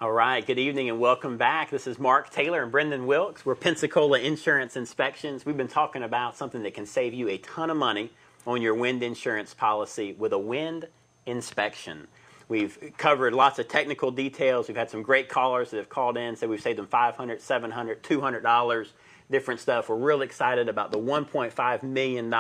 All right, good evening and welcome back. This is Mark Taylor and Brendan Wilkes. We're Pensacola Insurance Inspections. We've been talking about something that can save you a ton of money on your wind insurance policy with a wind inspection. We've covered lots of technical details. We've had some great callers that have called in, said we've saved them $500, $700, $200, different stuff. We're real excited about the $1.5 million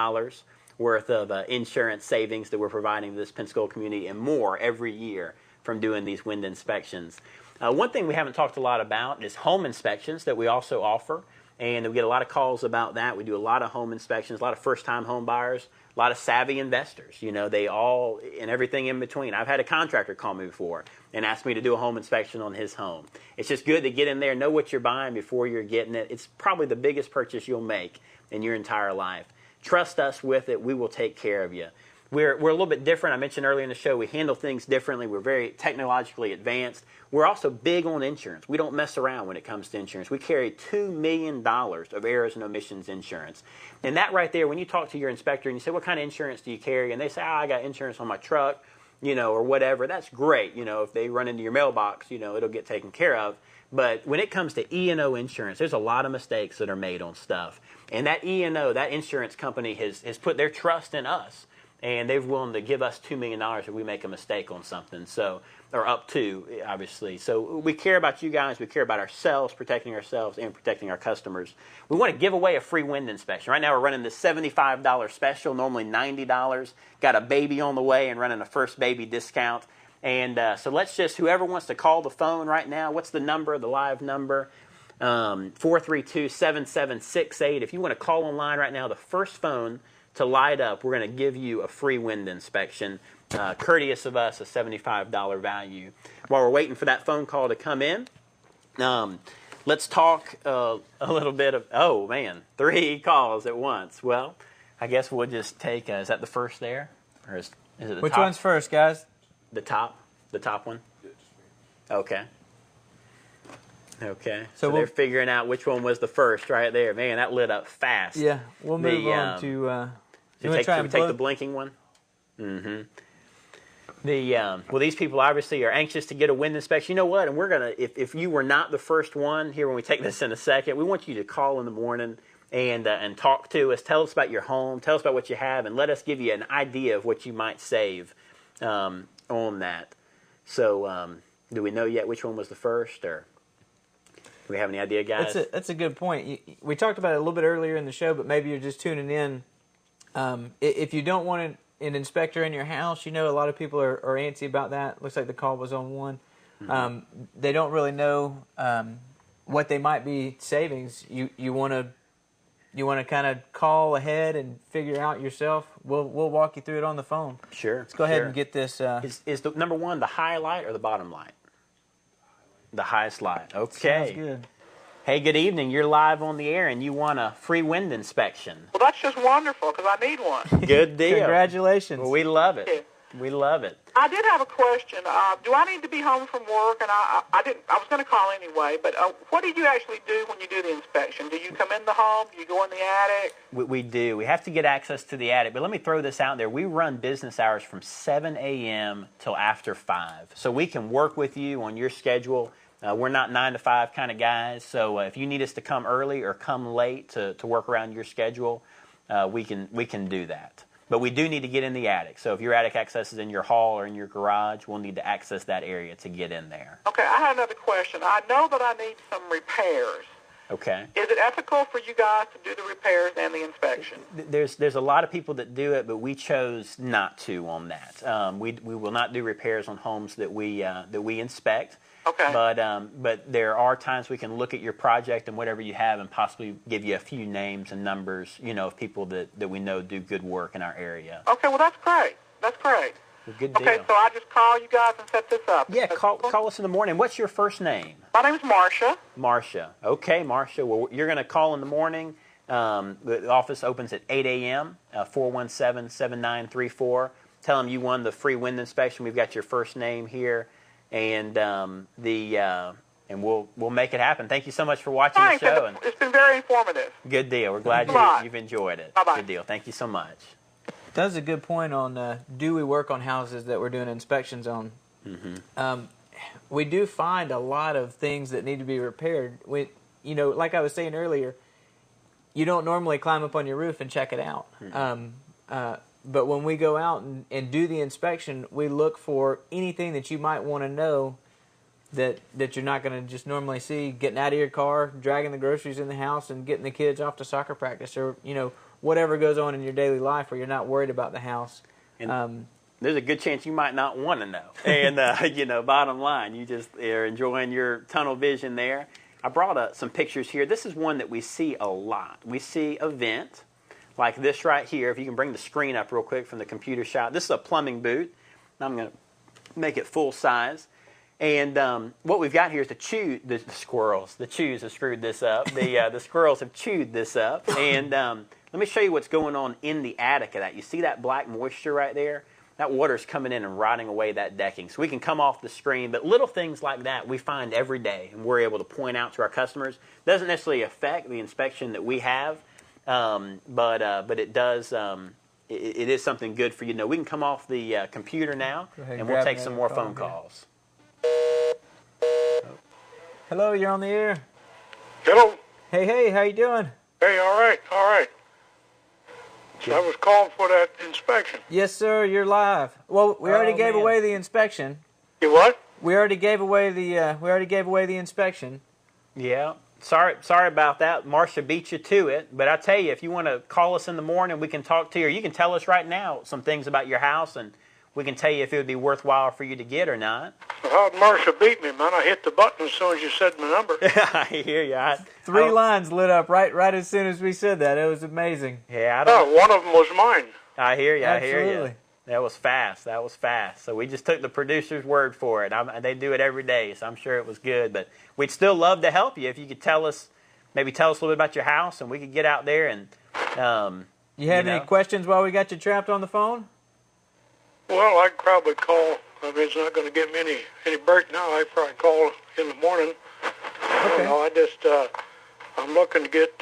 worth of insurance savings that we're providing to this Pensacola community and more every year from doing these wind inspections. One thing we haven't talked a lot about is home inspections that we also offer, and we get a lot of calls about that. We do a lot of home inspections, a lot of first-time home buyers, a lot of savvy investors. You know, they all, and everything in between. I've had a contractor call me before and ask me to do a home inspection on his home. It's just good to get in there, know what you're buying before you're getting it. It's probably the biggest purchase you'll make in your entire life. Trust us with it. We will take care of you. We're a little bit different. I mentioned earlier in the show, we handle things differently. We're very technologically advanced. We're also big on insurance. We don't mess around when it comes to insurance. We carry $2 million of errors and omissions insurance. And that right there, when you talk to your inspector and you say, what kind of insurance do you carry? And they say, I got insurance on my truck, you know, or whatever. That's great. You know, if they run into your mailbox, you know, it'll get taken care of. But when it comes to E&O insurance, there's a lot of mistakes that are made on stuff. And that E&O, that insurance company has put their trust in us. And they're willing to give us $2 million if we make a mistake on something, so, or up to, obviously. So we care about you guys. We care about ourselves, protecting ourselves and protecting our customers. We want to give away a free wind inspection. Right now we're running this $75 special, normally $90. Got a baby on the way and running a first baby discount. And so let's just, whoever wants to call the phone right now, what's the number, the live number? 432-7768. If you want to call online right now, the first phone to light up, we're going to give you a free wind inspection, courteous of us, a $75 value. While we're waiting for that phone call to come in, let's talk a little bit of, oh man, 3 calls at once. Well, I guess we'll just take, is that the first there? Or is it the Which top? one's first, guys? The top one? Okay. Okay, so they're figuring out which one was the first right there. Man, that lit up fast. Yeah, we'll move on to... should we take the blinking one? Mm-hmm. Well, these people obviously are anxious to get a wind inspection. You know what? And we're going to, if you were not the first one here when we take this in a second, we want you to call in the morning and talk to us. Tell us about your home. Tell us about what you have, and let us give you an idea of what you might save on that. So do we know yet which one was the first, or... Do we have any idea, guys? That's a good point. We talked about it a little bit earlier in the show, but maybe you're just tuning in. If you don't want an inspector in your house, you know a lot of people are antsy about that. Looks like the call was on one. Mm-hmm. They don't really know what they might be savings. You want to kind of call ahead and figure out yourself. We'll walk you through it on the phone. Sure. Let's go ahead and get this. Is the number one the high light or the bottom light? The highest light. Okay. Sounds good. Hey, good evening. You're live on the air, and you want a free wind inspection. Well, that's just wonderful, because I need one. Good deal. Congratulations. Well, we love it. We love it. I did have a question. Do I need to be home from work? And I was going to call anyway, but what do you actually do when you do the inspection? Do you come in the home? Do you go in the attic? We do. We have to get access to the attic. But let me throw this out there. We run business hours from 7 a.m. till after 5. So we can work with you on your schedule. We're not 9 to 5 kind of guys. So if you need us to come early or come late to work around your schedule, we can do that. But we do need to get in the attic. So if your attic access is in your hall or in your garage, we'll need to access that area to get in there. Okay, I have another question. I know that I need some repairs. Okay. Is it ethical for you guys to do the repairs and the inspection? There's a lot of people that do it, but we chose not to on that. We will not do repairs on homes that we inspect. Okay. But there are times we can look at your project and whatever you have and possibly give you a few names and numbers, you know, of people that we know do good work in our area. Okay, well, that's great. That's great. Well, good deal. Okay, so I just call you guys and set this up. Yeah, call us in the morning. What's your first name? My name is Marcia. Marcia. Okay, Marcia. Well, you're going to call in the morning. The office opens at 8 a.m., 417-7934. Tell them you won the free wind inspection. We've got your first name here. And and we'll make it happen. Thank you so much for watching the show. And it's been very informative. Good deal. We're glad you've enjoyed it. Bye-bye. Good deal. Thank you so much. That's a good point on do we work on houses that we're doing inspections on. Mm-hmm. we do find a lot of things that need to be repaired. Like I was saying earlier, you don't normally climb up on your roof and check it out. But when we go out and do the inspection, we look for anything that you might want to know that you're not going to just normally see, getting out of your car, dragging the groceries in the house, and getting the kids off to soccer practice, or whatever goes on in your daily life where you're not worried about the house. And there's a good chance you might not want to know. And bottom line, you just are enjoying your tunnel vision there. I brought some pictures here. This is one that we see a lot. We see a vent like this right here. If you can bring the screen up real quick from the computer shot. This is a plumbing boot. I'm going to make it full size. And what we've got here is the squirrels. The chews have screwed this up. The squirrels have chewed this up. And let me show you what's going on in the attic of that. You see that black moisture right there? That water's coming in and rotting away that decking. So we can come off the screen, but little things like that we find every day, and we're able to point out to our customers. Doesn't necessarily affect the inspection that we have, but it does. It is something good for you to know. We can come off the computer now, and we'll take some more phone calls. Hello, you're on the air. Hello. Hey, how you doing? Hey, all right. So I was calling for that inspection. Yes, sir, you're live. Well, we already gave away the inspection. You what? We already gave away the inspection. Yeah. Sorry about that. Marcia beat you to it. But I tell you, if you want to call us in the morning, we can talk to you. Or you can tell us right now some things about your house, and we can tell you if it would be worthwhile for you to get or not. Well, how'd Marcia beat me, man? I hit the button as soon as you said my number. I hear you. Three lines lit up right as soon as we said that. It was amazing. Yeah, one of them was mine. I hear you. Absolutely. I hear you. That was fast. So we just took the producer's word for it. They do it every day, so I'm sure it was good. But we'd still love to help you if you could tell us a little bit about your house, and we could get out there and. You have any questions while we got you trapped on the phone? Well, I'd probably call. I mean, it's not going to give me any break now. I'd probably call in the morning. Okay. I'm looking to get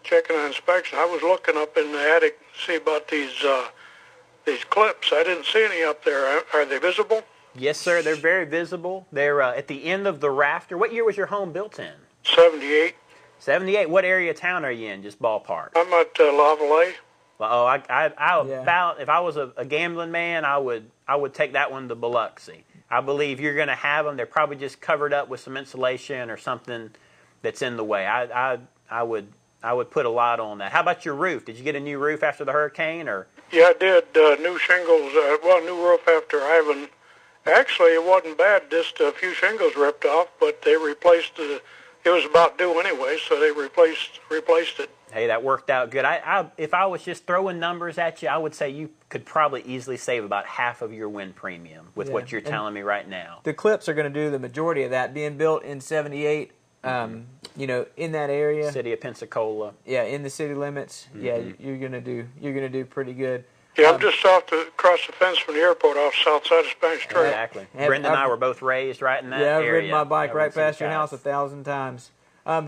checking an inspection. I was looking up in the attic to see about these clips. I didn't see any up there. Are they visible? Yes, sir. They're very visible. They're at the end of the rafter. What year was your home built in? 78. 78. What area of town are you in? Just ballpark. I'm at Lavallee. Well, about if I was a gambling man, I would take that one to Biloxi. I believe you're going to have them. They're probably just covered up with some insulation or something that's in the way. I would put a lot on that. How about your roof? Did you get a new roof after the hurricane, or? Yeah, I did. New shingles. New roof after Ivan. Actually, it wasn't bad. Just a few shingles ripped off, but they replaced it. It was about due anyway, so they replaced it. Hey, that worked out good. If I was just throwing numbers at you, I would say you could probably easily save about half of your wind premium with what you're telling me right now. The clips are going to do the majority of that. Being built in 78, in that area, City of Pensacola. Yeah, in the city limits. Mm-hmm. Yeah, you're gonna do pretty good. Yeah, I'm just across the fence from the airport, off the south side of Spanish Trail. Exactly. Brendan and I were both raised right in that area. Yeah, I've ridden my bike right past your house 1,000 times.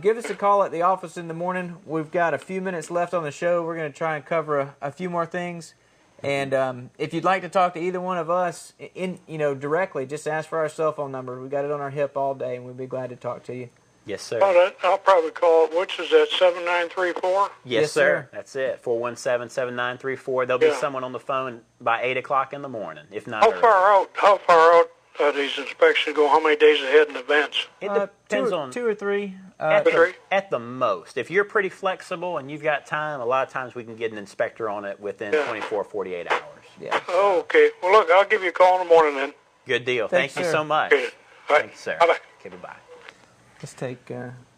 Give us a call at the office in the morning. We've got a few minutes left on the show. We're going to try and cover a few more things. And if you'd like to talk to either one of us, directly, just ask for our cell phone number. We got it on our hip all day, and we'd be glad to talk to you. Yes, sir. I'll probably call. Which is that 7934? Yes, sir. That's it. 417-7934. There'll be someone on the phone by 8 o'clock in the morning, if not. How far out these inspections go? How many days ahead in advance? It depends on 2 or 3. At the most. If you're pretty flexible and you've got time, a lot of times we can get an inspector on it within 24, 48 hours. Yeah. Oh, okay. Well, look, I'll give you a call in the morning then. Good deal. Thank you so much. Okay. All right. Thank you, sir. Bye-bye. Okay, bye-bye. Let's take...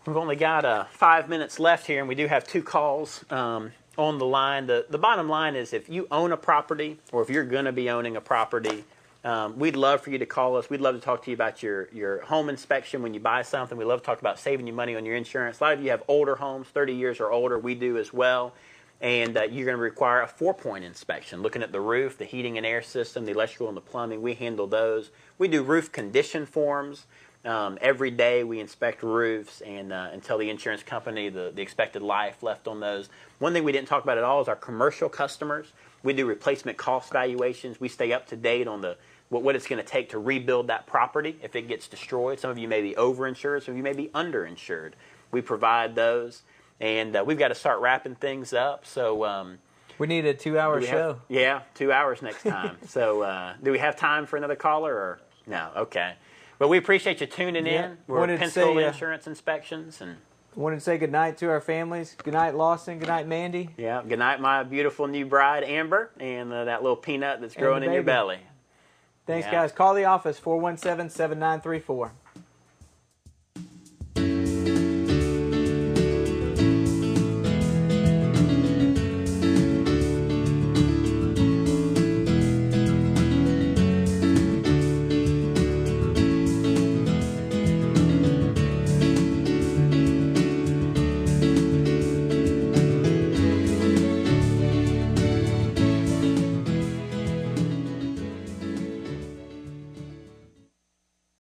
We've only got 5 minutes left here, and we do have 2 calls on the line. The bottom line is if you own a property or if you're going to be owning a property, we'd love for you to call us. We'd love to talk to you about your home inspection when you buy something. We'd love to talk about saving you money on your insurance. A lot of you have older homes, 30 years or older. We do as well. And you're going to require a 4-point inspection, looking at the roof, the heating and air system, the electrical and the plumbing. We handle those. We do roof condition forms. Every day we inspect roofs and tell the insurance company the expected life left on those. One thing we didn't talk about at all is our commercial customers. We do replacement cost valuations. We stay up to date on what it's going to take to rebuild that property if it gets destroyed. Some of you may be overinsured. Some of you may be underinsured. We provide those. And we've got to start wrapping things up. So we need a 2-hour show. Yeah, 2 hours next time. So do we have time for another caller or no? Okay. Well, we appreciate you tuning in. We're Pensacola Insurance Inspections. And I wanted to say good night to our families. Good night, Lawson. Good night, Mandy. Yeah. Good night, my beautiful new bride, Amber, and that little peanut that's growing in your belly. Thanks, guys. Call the office, 417-7934.